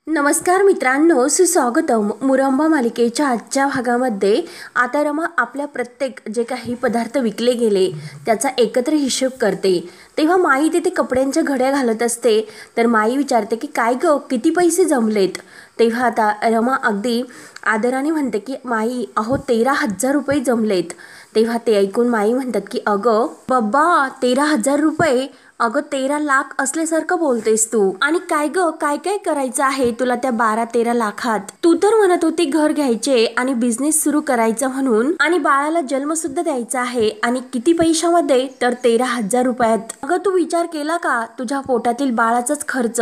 नमस्कार मित्रांनो, सुस्वागतम. मुरंबा मालिकेच्या आजच्या भागामध्ये आता रमा आपल्या प्रत्येक जे काही पदार्थ विकले गेले त्याचा एकत्र हिशोब करते. तेव्हा माई तिथे कपड्यांच्या घड्या घालत असते. तर माई विचारते की काय ग, किती पैसे जमलेत. तेव्हा आता रमा अगदी आदराने म्हणते की माई, अहो 13,000 रुपये जमलेत. तेव्हा ते ऐकून माई म्हणतात की अगं बाबा, 13,000 रुपये? अगं 13 लाख असल्यासारखं बोलतेस तू. आणि काय ग, काय काय करायचं आहे तुला त्या 12-13 लाखात? तू तर म्हणत होती घर घ्यायचे आणि बिझनेस सुरू करायचा म्हणून, आणि बाळाला जन्म सुद्धा द्यायचा आहे. आणि किती पैशामध्ये? तर 13,000 रुपयात. अगं तू विचार केला का, तुझ्या पोटातील बाळाचाच खर्च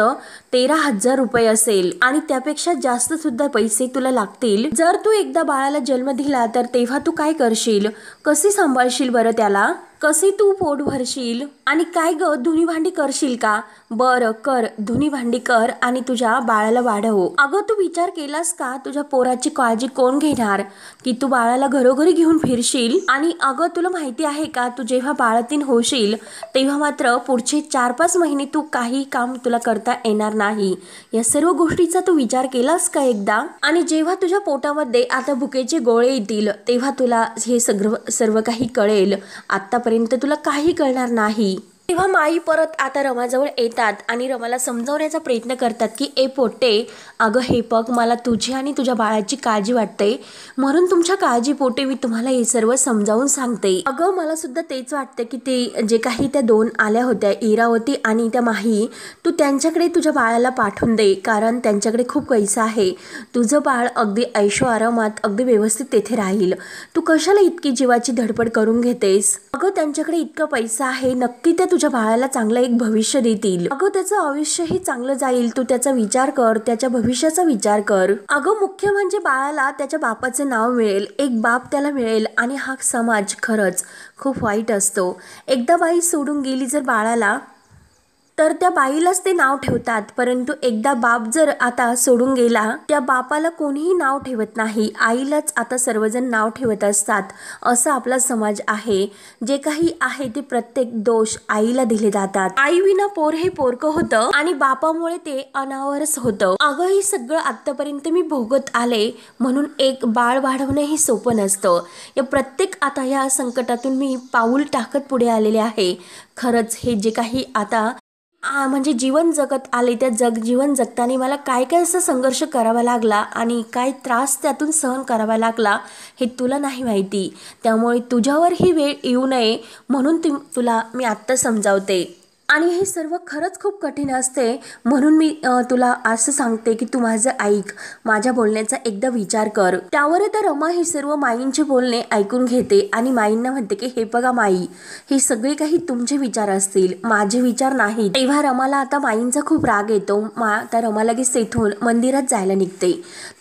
13,000 रुपये असेल आणि त्यापेक्षा जास्त सुद्धा पैसे तुला लागतील. जर तू एकदा बाळाला जन्म दिला तर तेव्हा तू काय करशील? कसे सांभाळशील बरं त्याला? कसे तू पोट भरशील? आणि काय ग, धुनी भांडी करशील का? बरं कर, धुनी भांडी कर आणि तुझ्या बाळाला वाढव. अगं तू विचार केलास का, तुझ्या पोराची काळजी कोण घेणार? की तू बाळाला घरोघरी घेऊन फिरशील? आणि अगं तुला माहिती आहे का, तू जेव्हा बाळातीन होशील तेव्हा मात्र पुढचे 4-5 महिने तू काही काम तुला करता येणार नाही. या सर्व गोष्टीचा तू विचार केलास का एकदा? आणि जेव्हा तुझ्या पोटामध्ये आता भुकेचे गोळे येतील तेव्हा तुला हे सर्व काही कळेल. आतापर्यंत तुला काही कळणार नाही. तेव्हा माई परत आता रमाजवळ येतात आणि रमाला समजावण्याचा प्रयत्न करतात की ए पोटे, अगं हे बघ, मला तुझी आणि तुझ्या बाळाची काळजी वाटते, म्हणून तुमच्या काळजीपोटे मी तुम्हाला हे सर्व समजावून सांगते. अगं मला सुद्धा तेच वाटते की ते जे काही त्या 2 आल्या होत्या, इरावती आणि त्या माही, तू त्यांच्याकडे तुझ्या बाळाला पाठवून दे, कारण त्यांच्याकडे खूप पैसा आहे. तुझं बाळ अगदी ऐशो आरामात अगदी व्यवस्थित तेथे राहील. तू कशाला इतकी जीवाची धडपड करून घेतेस? अगं त्यांच्याकडे इतका पैसा आहे, नक्की त्या तुझ्या बाळाला चांगलं एक भविष्य देतील. अगं त्याचं आयुष्यही चांगलं जाईल. तू त्याचा विचार कर, त्याच्या भविष्याचा विचार कर. अगं मुख्य म्हणजे बाळाला त्याच्या बापाचं नाव मिळेल, एक बाप त्याला मिळेल. आणि हा समाज खरंच खूप वाईट असतो. एकदा बाई सोडून गेली जर बाळाला तर त्या बाईलाच ते नाव ठेवतात, परंतु एकदा बाप जर आता सोडून गेला त्या बापाला कोणीही नाव ठेवत नाही, आईलाच आता सर्वजण नाव ठेवत असतात. असं आपला समाज आहे. जे काही आहे ते प्रत्येक दोष आईला दिले जातात. आई विना पोर हे पोरकं होतं आणि बापामुळे ते अनावरच होतं. अगं हे सगळं आतापर्यंत मी भोगत आले, म्हणून एक बाळ वाढवणं हे सोपं नसतं. या प्रत्येक आता या संकटातून मी पाऊल टाकत पुढे आलेले आहे. खरंच हे जे काही आता म्हणजे जीवन जगत आले, त्या जीवन जगताना मला काय काय असा संघर्ष करावा लागला आणि काय त्रास त्यातून सहन करावा लागला हे तुला नाही माहिती. त्यामुळे तुझ्यावर ही वेळ येऊ नये म्हणून तुला मी आत्ता समजावते. आणि हे सर्व खरंच खूप कठीण असते, म्हणून मी तुला असं सांगते की तू माझं ऐक, माझ्या बोलण्याचा एकदा विचार कर. त्यावर तर रमा हे सर्व माईंचे बोलणे ऐकून घेते आणि माईंना म्हणते की हे बघा माई, हे सगळे काही तुमचे विचार असतील, माझे विचार नाही. तेव्हा रमाला आता माईंचा खूप राग येतो. आता रमा लगेच तेथून मंदिरात जायला निघते.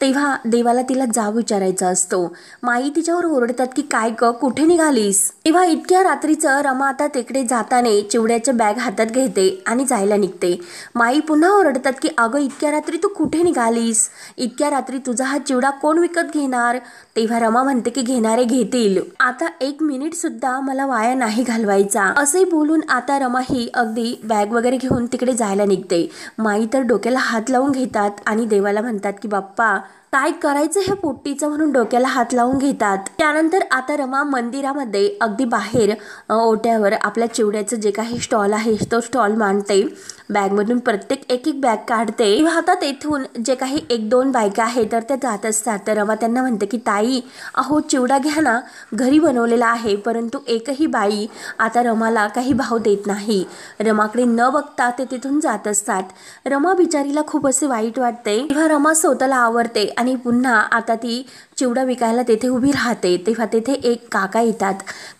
तेव्हा देवाला तिला जाब विचारायचा असतो. माई तिच्यावर ओरडतात की काय ग, कुठे निघालीस? तेव्हा इतक्या रात्रीचं रमा आता तिकडे जाताना चिवड्याच्या बॅग हातात घेते आणि जायला निघते. माई पुन्हा ओरडतात की अगं इतक्या रात्री तू कुठे निघालीस? इतक्या रात्री तुझा हा चिवडा कोण विकत घेणार? तेव्हा रमा म्हणते की घेणारे घेतील, आता 1 मिनिट सुद्धा मला वाया नाही घालवायचा. असे बोलून आता रमा ही अगदी बॅग वगैरे घेऊन तिकडे जायला निघते. माई तर डोक्याला हात लावून घेतात आणि देवाला म्हणतात की बाप्पा काय करायचं ह्या पोट्टीचं, म्हणून डोक्याला हात लावून घेतात. त्यानंतर आता रमा मंदिरामध्ये अगदी बाहेर ओट्यावर आपल्या चिवड्याचं जे काही स्टॉल आहे तो स्टॉल मांडते. बॅगमधून प्रत्येक एक बॅग काढते. आता तेथून जे काही 1-2 बायका आहेत तर त्या जात असतात. तर रमा त्यांना म्हणते की ताई, अहो चिवडा घ्या ना, घरी बनवलेला आहे. परंतु एकही बाई आता रमाला काही भाव देत नाही. रमाकडे न बघता ते तिथून जात असतात. रमा बिचारीला खूप असे वाईट वाटते. तेव्हा रमा स्वतःला आवरते आणि पुन्हा आता ती चिवडा विकायला तेथे उभी राहते. तेव्हा तेथे एक काका येतात.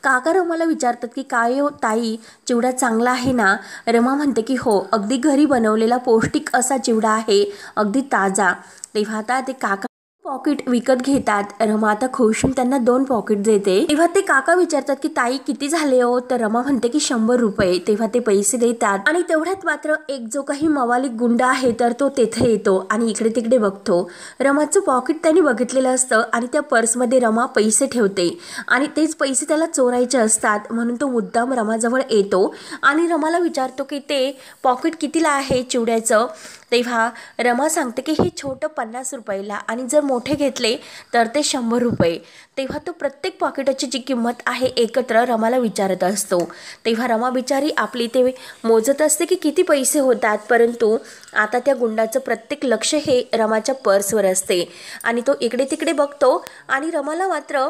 काका रमाला विचारतात की काय हो ताई, चिवडा चांगला आहे ना? रमा म्हणते की हो, अगदी घरी बनवलेला पौष्टिक असा चिवडा आहे, अगदी ताजा. तेव्हा आता ते काका पॉकेट विकत घेतात. रमा आता खुश होऊन त्यांना 2 पॉकेट देते. तेव्हा ते काका विचारतात की ताई किती झाले हो? तर रमा म्हणते की 100 रुपये. तेव्हा ते पैसे देतात आणि तेवढ्यात मात्र एक जो काही मवालिक गुंड आहे तर तो तेथे येतो आणि इकडे तिकडे बघतो. रमाचं पॉकेट त्यांनी बघितलेलं असतं आणि त्या पर्समध्ये रमा पैसे ठेवते आणि तेच पैसे त्याला चोरायचे असतात, म्हणून तो मुद्दाम रमाजवळ येतो आणि रमाला विचारतो की ते पॉकेट कितीला आहे चिवड्याचं? तेव्हा रमा सांगते की हे छोटं 50 रुपयाला आणि जर मोठे घेतले तर ते 100 रुपये. तेव्हा तो प्रत्येक पॉकेटाची जी किंमत आहे एकत्र रमाला विचारत असतो. तेव्हा रमा बिचारी आपली ते मोजत असते की किती पैसे होतात, परंतु आता त्या गुंडाचं प्रत्येक लक्ष हे रमाच्या पर्सवर असते आणि तो इकडे तिकडे बघतो आणि रमाला मात्र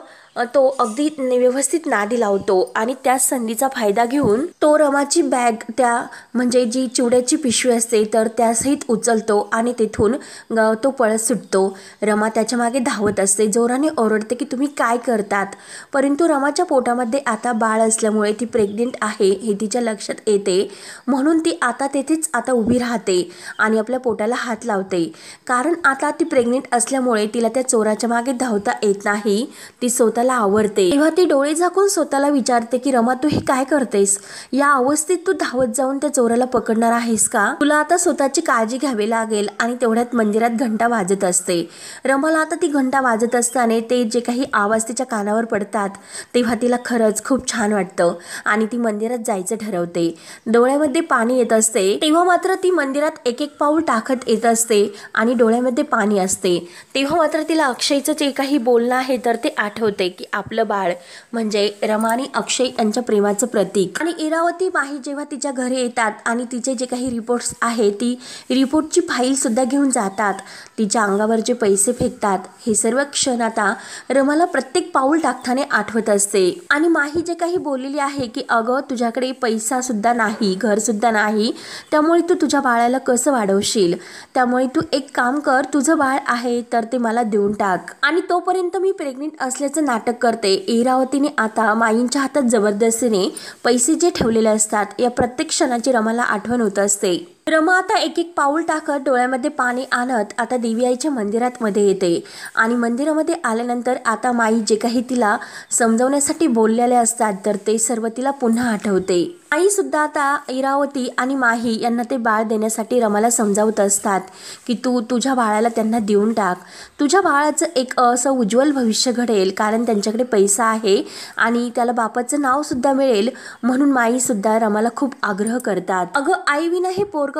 तो अगदी व्यवस्थित नादी लावतो आणि त्याच संधीचा फायदा घेऊन तो रमाची बॅग त्या म्हणजे जी चिवड्याची पिशवी असते तर त्यासहित उचलतो आणि तिथून तो पळत सुटतो. रमा त्याच्या मागे धावत असते, जोराने ओरडते की तुम्ही काय करतात, परंतु रमाच्या पोटामध्ये आता बाळ असल्यामुळे ती प्रेग्नेंट आहे हे तिच्या लक्षात येते, म्हणून ती आता तेथेच आता उभी राहते आणि आपल्या पोटाला हात लावते, कारण आता ती प्रेग्नेंट असल्यामुळे तिला त्या चोराच्या मागे धावता येत नाही, ती स्वतःला आवरते. तेव्हा ती डोळे झाकून स्वतःला विचारते की रमा तू हे काय करतेस, या अवस्थेत तू धावत जाऊन त्या चोराला पकडणार आहेस का, तुला आता स्वतःची काळजी घ्यावी लागेल. आणि तेवढ्यात मंदिरात घंटा वाजत असते. रमाला आता ती घंटा वाजत असताना ते जे काही आवाज तिच्या कानावर पडतात तेव्हा तिला खरंच खूप छान वाटतं आणि ती मंदिरात जायचं ठरवते. डोळ्यामध्ये पाणी येत असते, तेव्हा मात्र ती मंदिरात एक एक पाऊल टाकत येत असते आणि डोळ्यामध्ये पाणी असते. तेव्हा मात्र तिला अक्षयचं जे काही बोलणं आहे तर ते आठवते की आपलं बाळ म्हणजे रमा आणि अक्षय यांच्या प्रेमाचं प्रतीक. आणि इरावती माही जेव्हा तिच्या घरी येतात आणि तिचे जे काही रिपोर्ट्स आहे ती रिपोर्टची फाईल सुद्धा घेऊन जातात, तिच्या अंगावर जे पैसे फेकतात, हे सर्व क्षण आता रमाला प्रत्येक पाऊल टाकताना आठवत असते. आणि माही जे काही बोललेली आहे की अगं तुझ्याकडे पैसा सुद्धा नाही, घर सुद्धा नाही, त्यामुळे तू तुझ्या बाळाला कसं वाढवशील, त्यामुळे तू एक काम कर, तुझं बाळ आहे तर ते मला देऊन टाक आणि तोपर्यंत मी प्रेग्नेंट असल्याचं नाटक करते. इरावतीने आता माईंच्या हातात जबरदस्तीने पैसे जे ठेवलेले असतात या प्रत्येक क्षणाची रमाला आठवण होत असते. रमा आता एक एक पाऊल टाकत डोळ्यामध्ये पाणी आणत आता देवी आईच्या मंदिरात मध्ये येते आणि मंदिरामध्ये आल्यानंतर आता माई जे काही तिला समजवण्यासाठी बोललेले असतात तर ते सर्व तिला पुन्हा आठवते. आई सुद्धा आता इरावती आणि माही यांना ते बाळ देण्यासाठी रमाला समजावत असतात की तू तुझ्या बाळाला त्यांना देऊन टाक, तुझ्या बाळाचं एक असं उज्ज्वल भविष्य घडेल, कारण त्यांच्याकडे पैसा आहे आणि त्याला बापाचं नाव सुद्धा मिळेल, म्हणून माई सुद्धा रमाला खूप आग्रह करतात. अगं आई विना हे पोरकं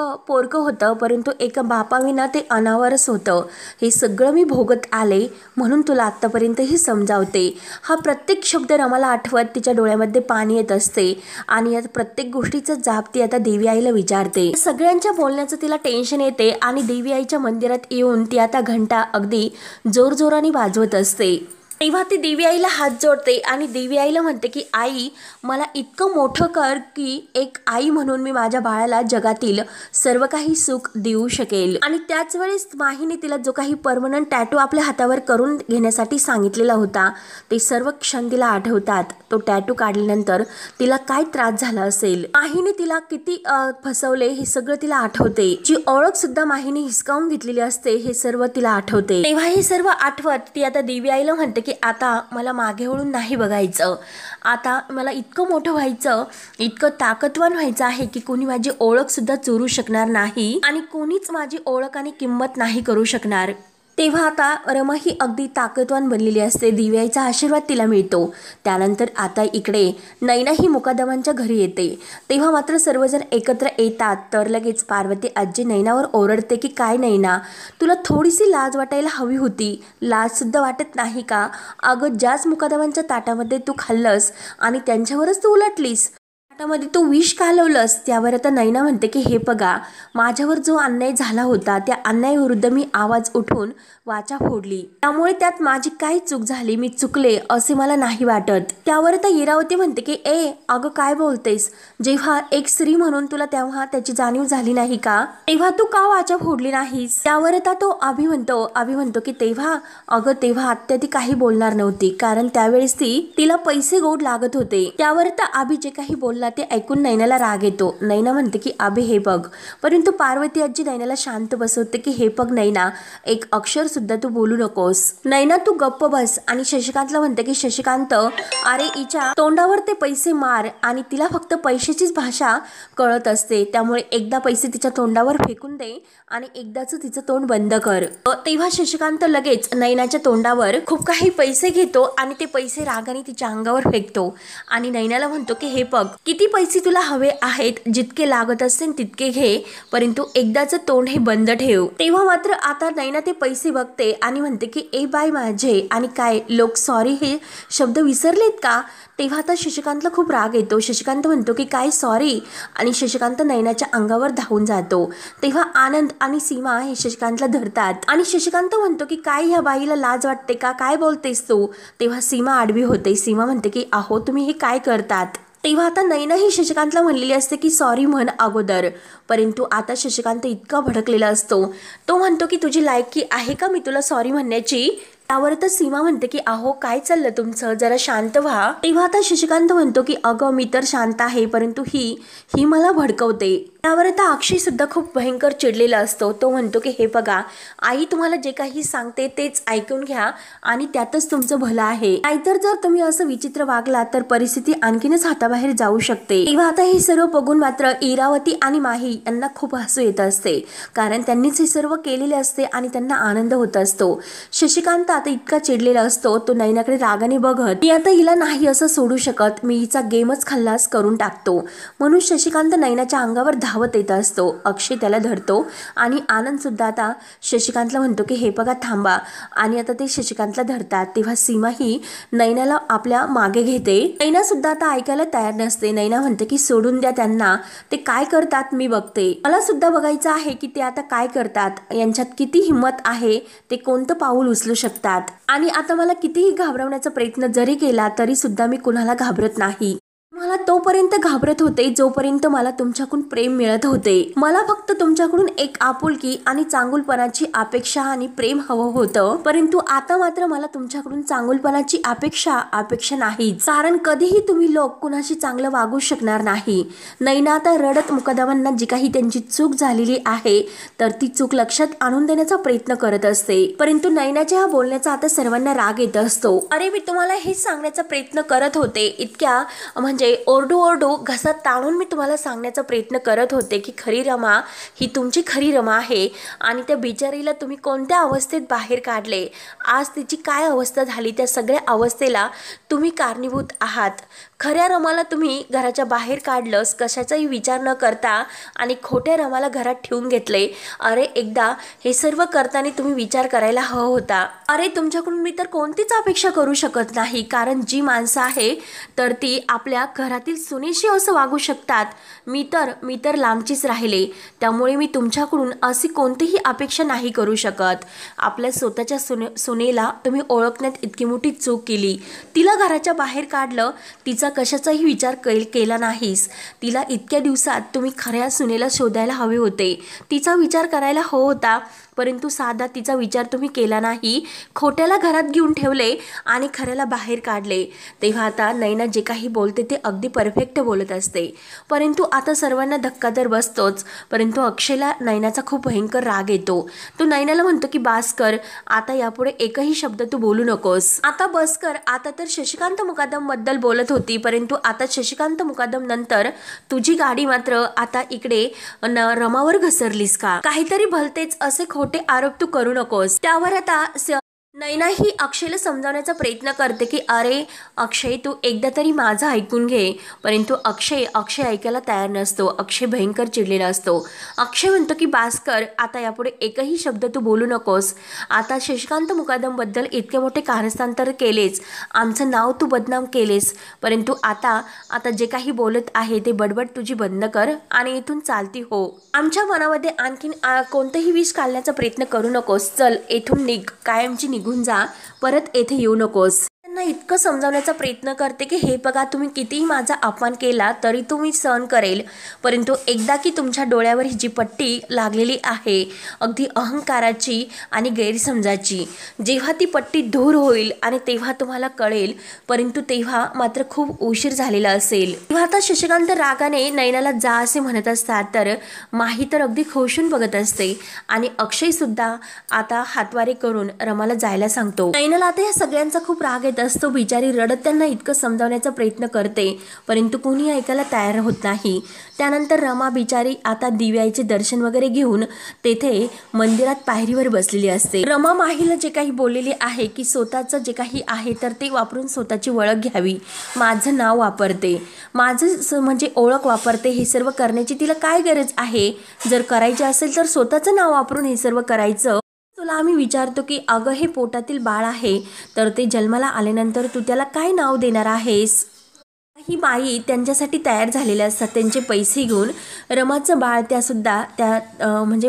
होतं, परंतु एका बापाविना ते अनावरच होतं, हे सगळं मी भोगत आले म्हणून तुला आत्तापर्यंतही समजावते. हा प्रत्येक शब्द रमाला आठवत तिच्या डोळ्यामध्ये पाणी येत असते आणि प्रत्येक गोष्टीचं जाब ती आता देवी आईला विचारते. सगळ्यांच्या बोलण्याचं तिला टेन्शन येते आणि देवी आईच्या मंदिरात येऊन ती आता घंटा अगदी जोरजोराने वाजवत असते. तेव्हा ती देवी आईला हात जोडते आणि देवी आईला म्हणते की आई मला इतकं मोठं कर की एक आई म्हणून मी माझ्या बाळाला जगातील सर्व काही सुख देऊ शकेल. आणि त्याच वेळेस माहीने तिला जो काही परमनंट टॅटू आपल्या हातावर करून घेण्यासाठी सांगितलेला होता ते सर्व क्षण तिला आठवतात. तो टॅटू काढल्यानंतर तिला काय त्रास झाला असेल, माहीने तिला किती फसवले हे सगळं तिला आठवते. जी ओळख सुद्धा माहीने हिसकावून घेतलेली असते हे सर्व तिला आठवते. तेव्हा हे सर्व आठवत ती आता देवी आईला म्हणते की आता मला मागे वळून नाही बघायचं, आता मला इतकं मोठं व्हायचं, इतकं ताकदवान व्हायचं आहे की कोणी माझी ओळख सुद्धा चोरू शकणार नाही आणि कोणीच माझी ओळख आणि किंमत नाही करू शकणार. तेव्हा आता रमा ही अगदी ताकदवान बनलेली असते, दिव्याचा आशीर्वाद तिला मिळतो. त्यानंतर आता इकडे नैना ही मुकादमांच्या घरी येते. तेव्हा मात्र सर्वजण एकत्र येतात तर लगेच पार्वती आजी नैनावर ओरडते की काय नैना, तुला थोडीशी लाज वाटायला हवी होती, लाज सुद्धा वाटत नाही का, अगं ज्याच मुकादमांच्या ताटामध्ये तू खाल्लंस आणि त्यांच्यावरच तू उलटलीस, ताटामध्ये तू विष कालवलंस. त्यावर आता नैना म्हणते की हे बघा, माझ्यावर जो अन्याय झाला होता त्या अन्यायाविरुद्ध मी आवाज उठवून वाचा फोडली, त्यामुळे त्यात माझी काय चूक झाली, मी चुकले असे मला नाही वाटत. त्यावर आता इरावती म्हणते की अगं काय बोलतेस, जेव्हा एक स्त्री म्हणून तुला तेव्हा त्याची जाणीव झाली नाही का, तेव्हा तू का वाचा फोडली नाहीस. त्यावर आता तो अभि म्हणतो की तेव्हा आत्या ती काही बोलणार नव्हती, कारण त्यावेळेस तिला पैसे गोड लागत होते. त्यावर आता अभि जे काही बोलला ते ऐकून नैनाला राग येतो. नैना म्हणते की अभि हे बघ, परंतु पार्वती आजी नैनाला शांत बसवते की हे बघ नैना, एक अक्षर सुद्धा तू बोलू नकोस, नैना तू गप्प बस. आणि शशिकांतला म्हणते की शशिकांत, अरे हिच्या तोंडावर ते पैसे मार, आणि तिला फक्त पैशाचीच भाषा कळत असते, त्यामुळे एकदा पैसे तिच्या तोंडावर फेकून दे आणि एकदाच तिचं तोंड बंद कर. तेव्हा शशिकांत लगेच नैनाच्या तोंडावर खूप काही पैसे घेतो आणि ते पैसे रागाने तिच्या अंगावर फेकतो आणि नैनाला म्हणतो की हे बघ, की किती पैसे तुला हवे आहेत, जितके लागत असतील तितके घे, परंतु एकदाचं तोंड हे बंद ठेव. तेव्हा मात्र आता नैना ते पैसे बघते आणि म्हणते की ए बाय माझे, आणि काय लोक सॉरी हे शब्द विसरलेत का? तेव्हा आता शशिकांतला खूप राग येतो. शशिकांत म्हणतो की काय सॉरी, आणि शशिकांत नैनाच्या अंगावर धावून जातो. तेव्हा आनंद आणि सीमा हे शशिकांतला धरतात आणि शशिकांत म्हणतो की काय ह्या बाईला लाज वाटते का, काय बोलतेस तू? तेव्हा सीमा आडवी होते. सीमा म्हणते की अहो तुम्ही हे काय करतात? तेव्हा आता नैना ही शशिकांतला म्हणलेली असते की सॉरी म्हण अगोदर, परंतु आता शशिकांत इतका भडकलेला असतो. तो म्हणतो की तुझी लायकी आहे का मी तुला सॉरी म्हणण्याची? त्यावर तर सीमा म्हणते की अहो काय चाललं तुमचं, जरा शांत व्हा. तेव्हा आता शशिकांत म्हणतो की अगं मी तर शांत आहे, परंतु ही मला भडकवते. त्यावर आता अक्षय सुद्धा खूप भयंकर चिडलेला असतो. तो म्हणतो की हे बघा आई तुम्हाला जे काही सांगते तेच ऐकून घ्या आणि त्यातच तुमचं भलं आहे, नाहीतर जर तुम्ही असं विचित्र वागला तर परिस्थिती आणखीनच हाताबाहेर जाऊ शकते. तेव्हा आता हे सर्व बघून मात्र इरावती आणि माही यांना खूप हसू येत असते, कारण त्यांनीच हे सर्व केलेले असते आणि त्यांना आनंद होत असतो. शशिकांत आता इतका चिडलेला असतो. तो नैनाकडे रागाने बघत मी आता हिला नाही असं सोडू शकत, मी हिचा गेमच खल्लास करून टाकतो. म्हणून शशिकांत नैनाच्या अंगावर धावत येत असतो. अक्षय त्याला धरतो आणि आनंद सुद्धा आता शशिकांतला म्हणतो की हे बघा थांबा, आणि आता ते शशिकांतला धरतात. तेव्हा सीमा ही नैनाला आपल्या मागे घेते. नैना सुद्धा आता ऐकायला तयार नसते. नैना म्हणते की सोडून द्या त्यांना, ते काय करतात मी बघते, मला सुद्धा बघायचं आहे की ते आता काय करतात, यांच्यात किती हिंमत आहे, ते कोणतं पाऊल उचलू शकतात. आणि आता मला कितीही घाबरवण्याचा प्रयत्न जरी केला तरी सुद्धा मी कुणाला घाबरत नाही. मला तोपर्यंत घाबरत होते जोपर्यंत मला तुमच्याकडून प्रेम मिळत होते. मला फक्त तुमच्याकडून एक आपुलकी आणि चांगुलपणाची अपेक्षा आणि प्रेम हवं होतं, परंतु आता मात्र मला तुमच्याकडून चांगुलपणाची अपेक्षा नाही, कारण कधीही तुम्ही लोक कुणाशी चांगलं वागू शकणार नाही. नैना आता रडत मुकदमांना जी काही त्यांची चूक झालेली आहे तर ती चूक लक्षात आणून देण्याचा प्रयत्न करत असते, परंतु नैनाच्या ह्या बोलण्याचा आता सर्वांना राग येत असतो. अरे मी तुम्हाला हेच सांगण्याचा प्रयत्न करत होते, इतक्या म्हणजे ओरडू घसात ताणून मी तुम्हाला सांगण्याचा प्रयत्न करत होते की खरी रमा ही तुमची खरी रमा आहे, आणि त्या बिचारीला तुम्ही कोणत्या अवस्थेत बाहेर काढले, आज तिची काय अवस्था झाली, त्या सगळ्या अवस्थेला तुम्ही कारणीभूत आहात. खऱ्या रमाला तुम्ही घराच्या बाहेर काढलंस कशाचाही विचार न करता, आणि खोट्या रमाला घरात ठेवून घेतले. अरे एकदा हे सर्व करताना तुम्ही विचार करायला हवा होता. अरे तुमच्याकडून मी तर कोणतीच अपेक्षा करू शकत नाही, कारण जी माणसं आहे तर ती आपल्या घरातील सुनेशी असं वागू शकतात, मी तर लांबचीच राहिले, त्यामुळे मी तुमच्याकडून अशी कोणतीही अपेक्षा नाही करू शकत. आपल्या स्वतःच्या सुनेला तुम्ही ओळखण्यात इतकी मोठी चूक केली, तिला घराच्या बाहेर काढलं, तिचा कशाचाही विचार केला नाहीस. तिला इतक्या दिवसात तुम्ही खऱ्या सुनेला शोधायला हवे होते, तिचा विचार करायला हवा होता, परंतु साधा तिचा विचार तुम्ही केला नाही. खोट्याला घरात घेऊन ठेवले आणि खऱ्याला बाहेर काढले. तेव्हा आता नैना जे काही बोलते ते अगदी परफेक्ट बोलत असते, परंतु आता सर्वांना धक्का तर बसतोच. परंतु अक्षयला नैनाचा खूप भयंकर राग येतो. तो नैनाला म्हणतो की बास कर, आता यापुढे एकही शब्द तू बोलू नकोस, आता बस कर. आता तर शशिकांत मुकादम बद्दल बोलत होती, परंतु आता शशिकांत मुकादम नंतर तुझी गाडी मात्र आता इकडे रमावर घसरलीस का, काहीतरी भलतेच असे खोटे आरोप तू करू नकोस. त्यावर आता नैना ही अक्षयला समजावण्याचा प्रयत्न करते की अरे अक्षय तू एकदा तरी माझं ऐकून घे, परंतु अक्षय ऐकायला तयार नसतो. अक्षय भयंकर चिडलेला असतो. अक्षय म्हणतो की बास कर, आता यापुढे एकही शब्द तू बोलू नकोस. आता शशिकांत मुकादम बद्दल इतके मोठे कारस्थान तर केलेच, आमचं नाव तू बदनाम केलेस, परंतु आता जे काही बोलत आहे ते बडबड तुझी बंद कर आणि इथून चालती हो. आमच्या मनामध्ये आणखीन कोणतेही विष घालण्याचा प्रयत्न करू नकोस. चल येथून निघ, कायमची निघून जा, परत येथे येऊ नकोस. त्यांना इतकं समजावण्याचा प्रयत्न करते की हे बघा तुम्ही कितीही माझा अपमान केला तरी तुम्ही सहन करेल, परंतु एकदा की तुमच्या डोळ्यावर ही जी पट्टी लागलेली आहे अगदी अहंकाराची आणि गैरसमजाची, जेव्हा ती पट्टी दूर होईल आणि तेव्हा तुम्हाला कळेल, परंतु तेव्हा मात्र खूप उशीर झालेला असेल. तेव्हा आता शशिकांत रागाने नैनाला जा असे म्हणत असतात, तर माही तर अगदी खोशून बघत असते आणि अक्षय सुद्धा आता हातवारे करून रमाला जायला सांगतो. नैनाला आता या सगळ्यांचा खूप राग येत असतो. बिचारी रडत त्यांना इतकं समजावण्याचा प्रयत्न करते, परंतु कोणी ऐकायला तयार होत नाही. त्यानंतर रमा बिचारी आता दिव्याचे दर्शन वगैरे घेऊन तेथे मंदिरात पायरीवर बसलेली असते. रमा माहीला जे काही बोललेली आहे की स्वतःचं जे काही आहे तर ते वापरून स्वतःची ओळख घ्यावी, माझं नाव वापरते, माझं म्हणजे ओळख वापरते, हे सर्व करण्याची तिला काय गरज आहे? जर करायचे असेल तर स्वतःचं नाव वापरून हे सर्व करायचं. तुला आम्ही विचारतो की अगं हे पोटातील बाळ आहे, तर ते जन्माला आल्यानंतर तू त्याला काय नाव देणार आहेस? ही बाई त्यांच्यासाठी तयार झालेल्या असतात. त्यांचे पैसे घेऊन रमाचं बाळ त्यासुद्धा म्हणजे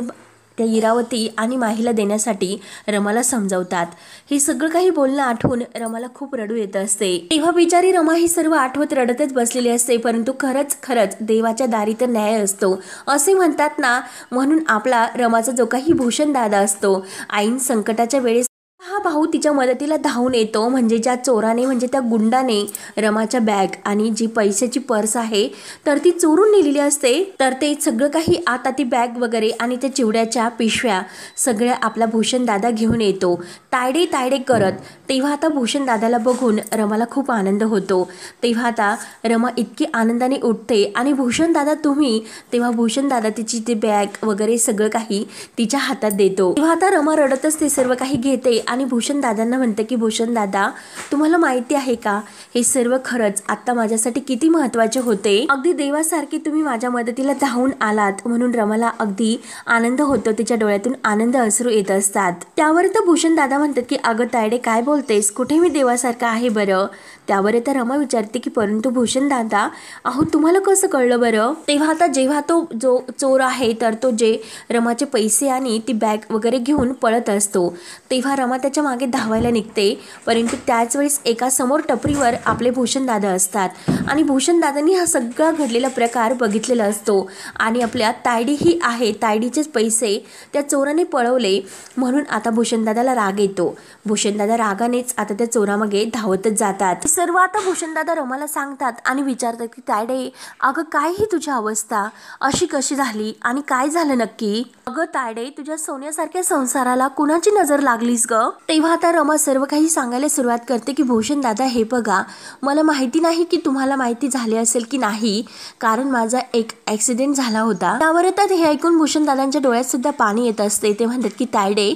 त्या इरावती आणि माहीला देण्यासाठी रमाला समजावतात. हे सगळं काही बोलणं आठवून रमाला खूप रडू येत असते. तेव्हा बिचारी रमा ही सर्व आठवत रडतच बसलेली असते. परंतु खरंच देवाच्या दारी तर न्याय असतो असे म्हणतात ना, म्हणून आपला रमाचा जो काही भूषण दादा असतो, ऐन संकटाच्या वेळेस हा भाऊ तिच्या मदतीला धावून येतो. म्हणजे ज्या चोराने म्हणजे त्या गुंडाने रमाच्या बॅग आणि जी पैशाची पर्स आहे तर ती चोरून नेलेली असते, तर ते सगळं काही आता ती बॅग वगैरे आणि त्या चिवड्याच्या पिशव्या सगळ्या आपला भूषण दादा घेऊन येतो तायडे करत. तेव्हा आता भूषण दादाला बघून रमाला खूप आनंद होतो. तेव्हा आता रमा इतकी आनंदाने उठते आणि भूषण दादा तुम्ही, तेव्हा भूषण दादा तिची ती बॅग वगैरे सगळं काही तिच्या हातात देतो. तेव्हा आता रमा रडतच ते सर्व काही घेते आणि भूषण दादांना म्हणते की भूषण दादा, तुम्हाला माहिती आहे का हे सर्व खरंच आता माझ्यासाठी किती महत्त्वाचे होते. अगदी देवासारखे तुम्ही माझ्या मदतीला धावून आलात, म्हणून रमाला अगदी आनंद होतो. तिच्या डोळ्यातून आनंद अश्रू येत असतात. त्यावर तर भूषण दादा म्हणतात की अगं तायडे काय बोलतेस, कुठे मी देवासारखा आहे बरं? त्यावर तर रमा विचारते की परंतु भूषण दादा, अहो तुम्हाला कसं कळलं बरं? तेव्हा आता जेव्हा तो जो चोर आहे तर तो जे रमाचे पैसे आणि ती बॅग वगैरे घेऊन पळत असतो, तेव्हा रमा त्याच्या मागे धावायला निघते. परंतु त्याच वेळेस एका समोर टपरीवर आपले भूषण दादा असतात आणि भूषण दादांनी हा सगळा घडलेला प्रकार बघितलेला असतो आणि आपल्या तायडी ही आहे, तायडीचेच पैसे त्या चोराने पळवले, म्हणून आता भूषण दादाला राग येतो. भूषण दादा रागानेच आता त्या चोरामागे धावतच जातात. सर्व आता भूषण दादा रमाला सांगतात आणि विचारतात की तायडे, अगं काय ही तुझी अवस्था अशी कशी झाली आणि काय झालं नक्की? अगं तायडे, तुझ्या सोन्यासारख्या संसाराला कुणाची नजर लागलीस ग? तेव्हा आता रमा सर्व काही सांगायला सुरुवात करते की भूषण दादा हे बघा, मला माहिती नाही की तुम्हाला माहिती झाली असेल की नाही, कारण माझा एक ऍक्सिडेंट झाला होता. त्यावर आता हे ऐकून भूषण दादांच्या डोळ्यात सुद्धा पाणी येत असते. ते म्हणतात की तायडे,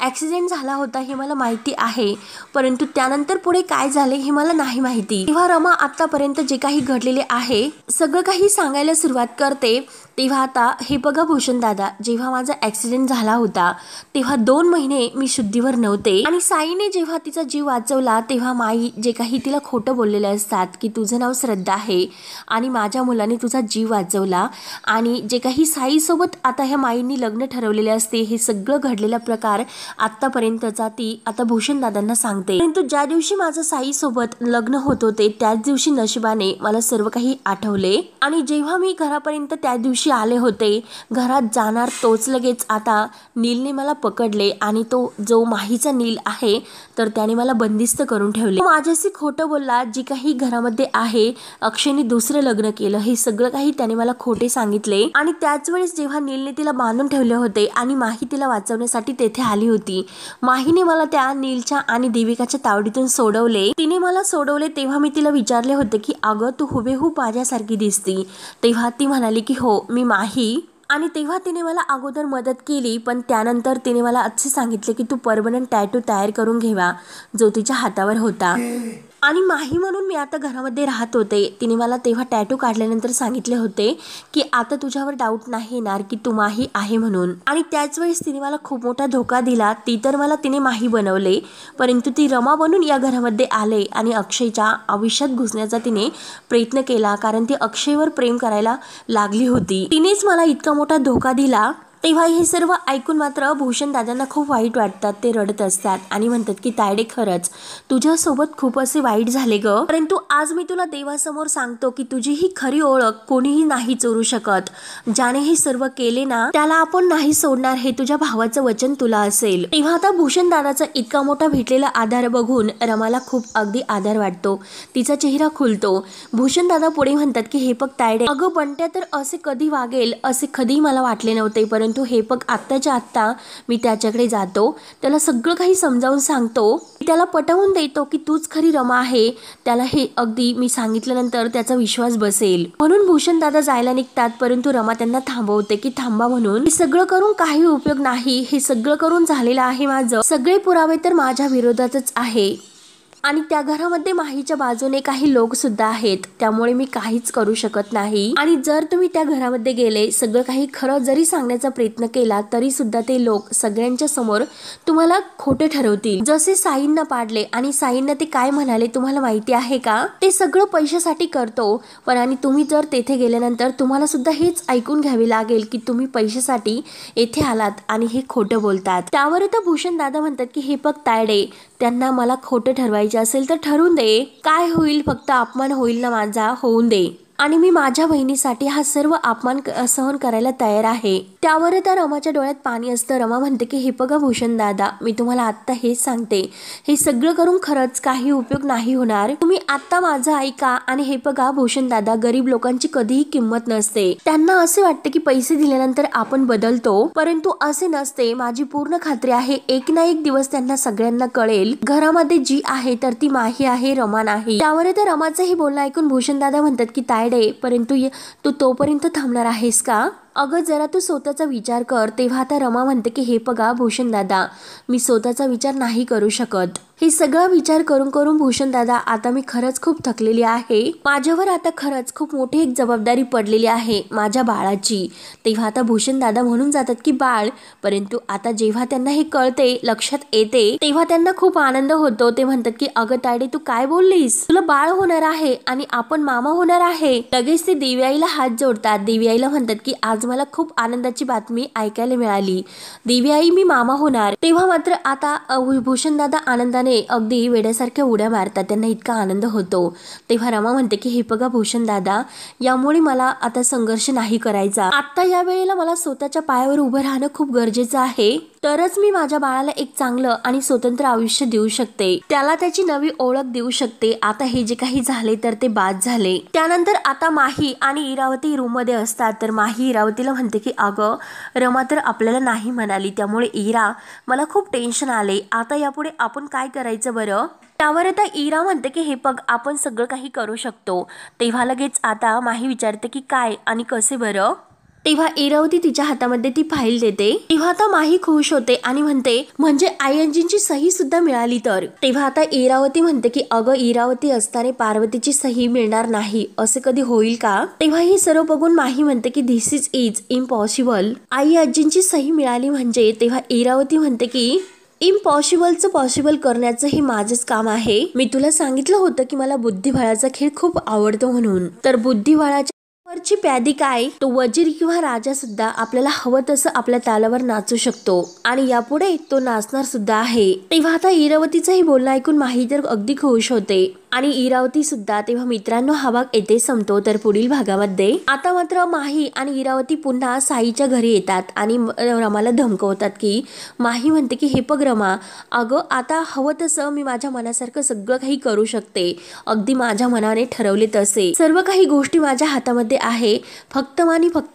ऍक्सिडेंट झाला होता हे मला माहिती आहे, परंतु त्यानंतर पुढे काय झाले हे मला नाही माहिती. तेव्हा रमा आतापर्यंत जे काही घडलेले आहे सगळं काही सांगायला सुरुवात करते. तेव्हा आता हे बघा भूषण दादा, जेव्हा माझा ऍक्सिडेंट झाला होता तेव्हा 2 महिने मी शुद्धीवर नव्हते आणि साईने जेव्हा तिचा जीव वाचवला तेव्हा माई जे काही तिला खोटं बोललेले असतात की तुझं नाव श्रद्धा आहे आणि माझ्या मुलाने तुझा जीव वाचवला आणि जे काही साईसोबत आता ह्या माईंनी लग्न ठरवलेले असते, हे सगळं घडलेला प्रकार आतापर्यंतचा ती आता भूषण दादांना सांगते. परंतु ज्या दिवशी माझं साईसोबत लग्न होत होते त्याच दिवशी नशिबाने मला सर्व काही आठवले आणि जेव्हा मी घरापर्यंत त्या दिवशी आले होते, घरात जाणार तोच लगेच आता नीलने मला पकडले आणि तो जो माहीचा नील आहे तर त्याने मला बंदिस्त करून ठेवले. माझ्याशी खोटं बोलला, जी काही घरामध्ये आहे अक्षयने दुसरं लग्न केलं, हे सगळं काही त्याने मला खोटे सांगितले आणि त्याच वेळेस जेव्हा नीलने तिला बांधून ठेवले होते आणि माही तिला वाचवण्यासाठी तेथे आली होती, माहीने मला त्या नीलच्या आणि देविकाच्या तावडीतून सोडवले. तिने मला सोडवले तेव्हा मी तिला विचारले होते की अगं तू हुबेहूब माझ्यासारखी दिसती, तेव्हा ती म्हणाली की हो मी माही, आणि तेव्हा तिने मला अगोदर मदत केली, पण त्यानंतर तिने मला असे सांगितले की तू परमनंट टॅटू तयार करून घ्यावा जो तिच्या हातावर होता आणि माही म्हणून मी आता घरामध्ये राहत होते. तिने मला तेव्हा टॅटू काढल्यानंतर सांगितले होते की आता तुझ्यावर डाऊट नाही येणार की तू माही आहे म्हणून, आणि त्याच वेळेस तिने मला खूप मोठा धोका दिला. ती तर मला तिने माही बनवले, परंतु ती रमा बनून या घरामध्ये आले आणि अक्षयच्या आयुष्यात घुसण्याचा तिने प्रयत्न केला, कारण ती अक्षयवर प्रेम करायला लागली होती. तिनेच मला इतका मोठा धोका दिला. तेव्हा हे सर्व ऐकून मात्र भूषण दादांना खूप वाईट वाटतात. ते रडत असतात आणि म्हणतात की तायडे खरंच तुझ्यासोबत खूप असे वाईट झाले ग, परंतु आज मी तुला देवासमोर सांगतो की तुझी ही खरी ओळख कोणीही नाही चोरू शकत. ज्याने हे सर्व केले ना त्याला आपण नाही सोडणार, हे तुझ्या भावाचं वचन तुला असेल. तेव्हा आता भूषण दादाचा इतका मोठा भेटलेला आधार बघून रमाला खूप अगदी आधार वाटतो. तिचा चेहरा खुलतो. भूषण दादा पुढे म्हणतात की हे बघ तायडे, अगं बंट्या तर असे कधी वागेल असे कधी मला वाटले नव्हते, परंतु म्हणतो हे बघ आत्ताच्या आत्ता मी त्याच्याकडे जातो, त्याला सगळं काही समजावून सांगतो, त्याला पटवून देतो की तूच खरी रमा आहे, त्याला हे अगदी मी सांगितल्यानंतर त्याचा विश्वास बसेल. म्हणून भूषण दादा जायला निघतात, परंतु रमा त्यांना थांबवते की थांबा म्हणून, हे सगळं करून काही उपयोग नाही, हे सगळं करून झालेलं आहे माझं, सगळे पुरावे तर माझ्या विरोधातच आहे आणि त्या घरामध्ये माहीच्या बाजूने काही लोक सुद्धा आहेत, त्यामुळे मी काहीच करू शकत नाही. आणि जर तुम्ही त्या घरामध्ये गेले, सगळं काही खरं जरी सांगण्याचा प्रयत्न केला तरी सुद्धा ते लोक सगळ्यांच्या समोर तुम्हाला खोटे ठरवतील. जसे साईंना पाडले आणि साईंना ते काय म्हणाले तुम्हाला माहिती आहे का? ते सगळं पैशासाठी करतो, पण आणि तुम्ही जर तेथे गेल्यानंतर तुम्हाला सुद्धा हेच ऐकून घ्यावे लागेल की तुम्ही पैशासाठी येथे आलात आणि हे खोटं बोलतात. त्यावर तर भूषण दादा म्हणतात की हे बघ तायडे, त्यांना मला खोटं ठरवायचे असेल तर ठरवून दे, काय होईल, फक्त अपमान होईल ना माझा, होऊन दे, आणि मी माझ्या बहिणीसाठी हा सर्व अपमान सहन करायला तयार आहे. त्यावर त्या रमाच्या डोळ्यात पाणी असतं. रमा म्हणते की हे बघा भूषण दादा, मी तुम्हाला आत्ता हेच सांगते, हे सगळं करून खरंच काही उपयोग नाही होणार, तुम्ही आत्ता माझं ऐका. आणि हे बघा भूषण दादा, गरीब लोकांची कधीही किंमत नसते, त्यांना असे वाटते की पैसे दिल्यानंतर आपण बदलतो, परंतु असे नसते. माझी पूर्ण खात्री आहे एक ना एक दिवस त्यांना सगळ्यांना कळेल घरामध्ये जी आहे तर ती माही आहे, रमा नाही. त्यावर त्या रमाचं हे बोलणं ऐकून भूषण दादा म्हणतात की परंतु तू तोपर्यंत थांबणार आहेस का? अगं जरा तू स्वतःचा विचार कर. तेव्हा आता रमा म्हणते की हे बघा भूषण दादा, मी स्वतःचा विचार नाही करू शकत, हे सगळा विचार करून करून भूषण दादा आता मी खरंच खूप थकलेली आहे, माझ्यावर आता खरंच खूप मोठी एक जबाबदारी पडलेली आहे माझ्या बाळाची. तेव्हा आता भूषण दादा म्हणून जातात की बाळ, परंतु आता जेव्हा त्यांना हे कळते, लक्षात येते, तेव्हा त्यांना खूप आनंद होतो. ते म्हणतात की अगं तायडे तू काय बोललीस, तुला बाळ होणार आहे आणि आपण मामा होणार आहे. लगेच ते देवीआईला हात जोडतात. देवीआईला म्हणतात की आज मला खूप आनंदाची बातमी ऐकायला मिळाली, देवीआई मी मामा होणार. तेव्हा मात्र आता भूषण दादा आनंदाने अगदी वेड्यासारख्या उड्या मारतात, त्यांना इतका आनंद होतो. तेव्हा रमा म्हणते की हे बघा भूषण दादा, यामुळे मला आता संघर्ष नाही करायचा, आता या वेळेला मला स्वतःच्या पायावर उभं राहणं खूप गरजेचं आहे, तरच मी माझ्या बाळाला एक चांगलं आणि स्वतंत्र आयुष्य देऊ शकते, त्याला त्याची नवी ओळख देऊ शकते. आता हे जे काही झाले तर ते बाद झाले. त्यानंतर आता माही आणि इरावती रूम मध्ये असतात. तर माही इरावतीला म्हणते की अगं रमा तर आपल्याला नाही म्हणाली, त्यामुळे इरा मला खूप टेन्शन आले, आता यापुढे आपण काय करायचं बरं? त्यावर आता इरा म्हणते की हे बघ आपण सगळं काही करू शकतो. तेव्हा लगेच आता माही विचारते की काय आणि कसे बरं? तेव्हा इरावती तिच्या हातामध्ये ती फाईल देते. तेव्हा आता माही खुश होते आणि म्हणते म्हणजे आयंजींची सही सुद्धा मिळाली तर. तेव्हा आता इरावती म्हणते की अगं इरावती असताना पार्वतीची सही मिळणार नाही असं कधी होईल का? तेव्हा हे सर्व बघून माही म्हणते की धिस इज इम्पॉसिबल, आई आजींची सही मिळाली म्हणजे. तेव्हा इरावती म्हणते की इम्पॉसिबलचं पॉसिबल करण्याचं हे माझंच काम आहे, मी तुला सांगितलं होतं की मला बुद्धिबळाचा खेळ खूप आवडतो म्हणून. तर बुद्धिबळाच्या वरची प्यादी काय, तो वजीर किंवा राजा सुद्धा आपल्याला हवं तसं आपल्या तालावर नाचू शकतो आणि यापुढे तो नाचणार सुद्धा आहे. तेव्हा आता इरावतीचं हे बोलणं ऐकून माही तर अगदी खुश होते आणि इरावती सुद्धा. तेव्हा मित्रांनो हा भाग येथे संपतो. तर पुढील भागामध्ये आता मात्र माही आणि इरावती पुन्हा साईच्या घरी येतात आणि रमाला धमकवतात की माही म्हणते की हे बघ रमा, अगं आता हवं तसं मी माझ्या मनासारखं सगळं काही करू शकते, अगदी माझ्या मनाने ठरवले तसे सर्व काही गोष्टी माझ्या हातामध्ये आहे, फक्त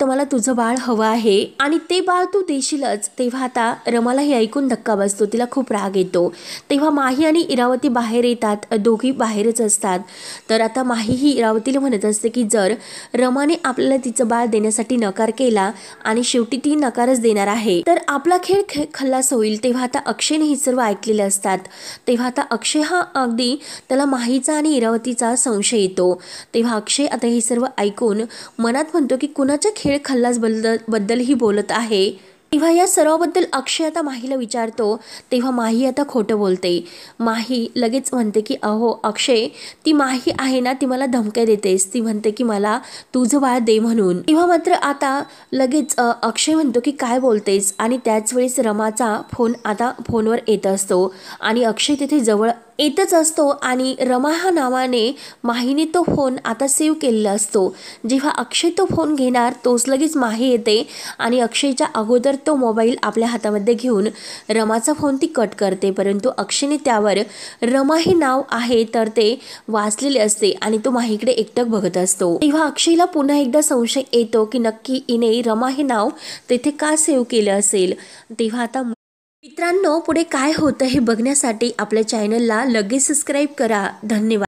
मला तुझं बाळ हवं आहे आणि ते बाळ तू देशीलच. तेव्हा आता रमाला हे ऐकून धक्का बसतो, तिला खूप राग येतो. तेव्हा माही आणि इरावती बाहेर येतात, दोघी बाहेरच असतात. तर आता माही ही इरावतीला म्हणत असते की जर रमाने आपल्याला तिचं बाळ देण्यासाठी नकार केला आणि शेवटी ती नकारच देणार आहे तर आपला खेळ खल्लास होईल. तेव्हा आता अक्षयने हे सर्व ऐकलेले असतात. तेव्हा आता अक्षय हा अगदी त्याला माहीचा आणि इरावतीचा संशय येतो. तेव्हा अक्षय आता हे सर्व ऐकून मनात म्हणतो की कुणाच्या खेळ खल्लास बद्दल ही बोलत आहे. तेव्हा या सर्वाबद्दल अक्षय आता माहीला विचारतो. तेव्हा माही आता खोटं बोलते. माही लगेच म्हणते की अहो अक्षय, ती माही आहे ना, ती मला धमक्या देतेस, ती म्हणते की मला तुझं बाळ दे म्हणून. तेव्हा मात्र आता लगेच अक्षय म्हणतो की काय बोलतेस आणि त्याच वेळेस रमाचा फोन आता फोनवर येत असतो आणि अक्षय तिथे जवळ येतच असतो आणि रमा हा नावाने माहीने तो फोन आता सेव्ह केलेला असतो। जेव्हा अक्षय तो फोन घेणार तोच लगेच माही येते आणि अक्षयच्या अगोदर तो मोबाईल आपल्या हातामध्ये घेऊन रमाचा फोन ती कट करते, परंतु अक्षयने त्यावर रमा हे नाव आहे तर ते वाचलेले असते आणि तो माहीकडे एकटक बघत असतो। तेव्हा अक्षयला पुन्हा एकदा संशय येतो की नक्की इने रमा हे नाव तेथे का सेव्ह केलं असेल। तेव्हा आता मित्रांनो, पुढे काय होतं हे बघण्यासाठी आपल्या चॅनलला लगेच सबस्क्राईब करा। धन्यवाद।